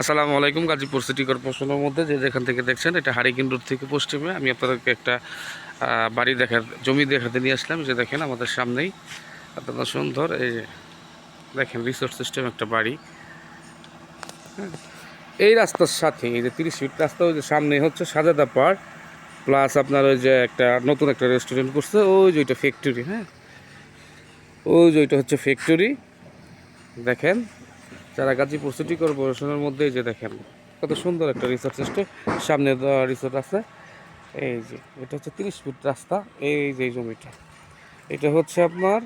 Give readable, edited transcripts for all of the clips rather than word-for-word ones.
আসসালামু আলাইকুম। গাজীপুর সিটি কর্পোরেশনের মধ্যে যে যেখান থেকে দেখছেন, এটা হারিকেন রোড থেকে পশ্চিমে আমি আপনাদেরকে একটা বাড়ি জমি দেখাতে নিয়ে আসলাম। যে দেখেন আমাদের সামনেই এতটা সুন্দর এই যে দেখেন রিসোর্ট সিস্টেম একটা বাড়ি। হ্যাঁ, এই রাস্তার সাথে এই যে 30 ফিট রাস্তা, ওই যে সামনে হচ্ছে সাজেদা পার্ক, প্লাস আপনার ওই যে একটা নতুন একটা রেস্টুরেন্ট করছে, ওই যে ওইটা ফ্যাক্টরি। হ্যাঁ, ওই যে ওইটা হচ্ছে ফ্যাক্টরি। দেখেন যারা গাজীপুর সিটি কর্পোরেশনের মধ্যে এই যে দেখেন কত সুন্দর একটা রিসোর্ট সিস্টেম, সামনে রিসোর্ট আছে। এই যে এটা হচ্ছে 30 ফিট রাস্তা। এই যে এই জমিটা, এটা হচ্ছে আপনার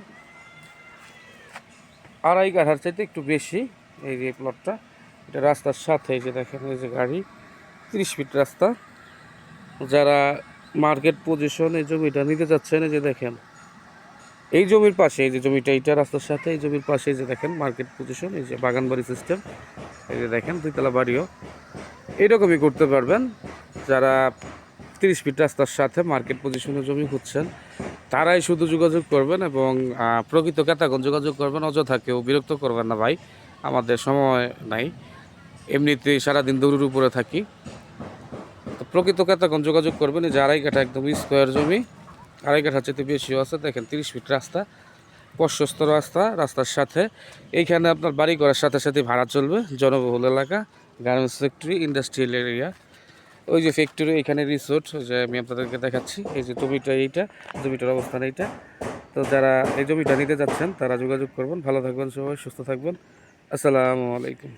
2.5 কাঠার চাইতে একটু বেশি। এই যে প্লটটা, এটা রাস্তার সাথে এই যে দেখেন এই যে গাড়ি, 30 ফিট রাস্তা। যারা মার্কেট পজিশন এই জমিটা নিতে যাচ্ছেন, এই যে দেখেন এই জমির পাশে, এই যে জমিটা এইটা রাস্তার সাথে, এই জমির পাশে এই যে দেখেন মার্কেট পজিশন, এই যে বাগান বাড়ি সিস্টেম। এই যে দেখেন 2 তলা বাড়িও এইরকমই করতে পারবেন। যারা 30 ফিট রাস্তার সাথে মার্কেট পজিশনে জমি খুঁজছেন, তারাই শুধু যোগাযোগ করবেন এবং প্রকৃত ক্রেতাগণ যোগাযোগ করবেন। অযথা কেউ বিরক্ত করবেন না ভাই, আমাদের সময় নাই, এমনিতেই সারাদিন দৌড়ের উপরে থাকি। তো প্রকৃত ক্রেতাগণ যোগাযোগ করবেন। এই যে 2.5 কাঠা একদম স্কোয়ার জমি, 2.5 কাঠার চেয়ে বেশিও আছে। দেখেন 30 ফিট রাস্তা, প্রশস্ত রাস্তা, রাস্তার সাথে এইখানে আপনার বাড়ি করার সাথে সাথে ভাড়া চলবে। জনবহুল এলাকা, গার্মেন্টস ফ্যাক্টরি, ইন্ডাস্ট্রিয়াল এরিয়া। ওই যে ফ্যাক্টরি, এখানে রিসোর্ট যে আমি আপনাদেরকে দেখাচ্ছি। এই যে জমিটা এইটা, জমিটার অবস্থান এইটা। তো যারা এই জমিটা নিতে যাচ্ছেন তারা যোগাযোগ করবেন। ভালো থাকবেন সবাই, সুস্থ থাকবেন। আসসালামু আলাইকুম।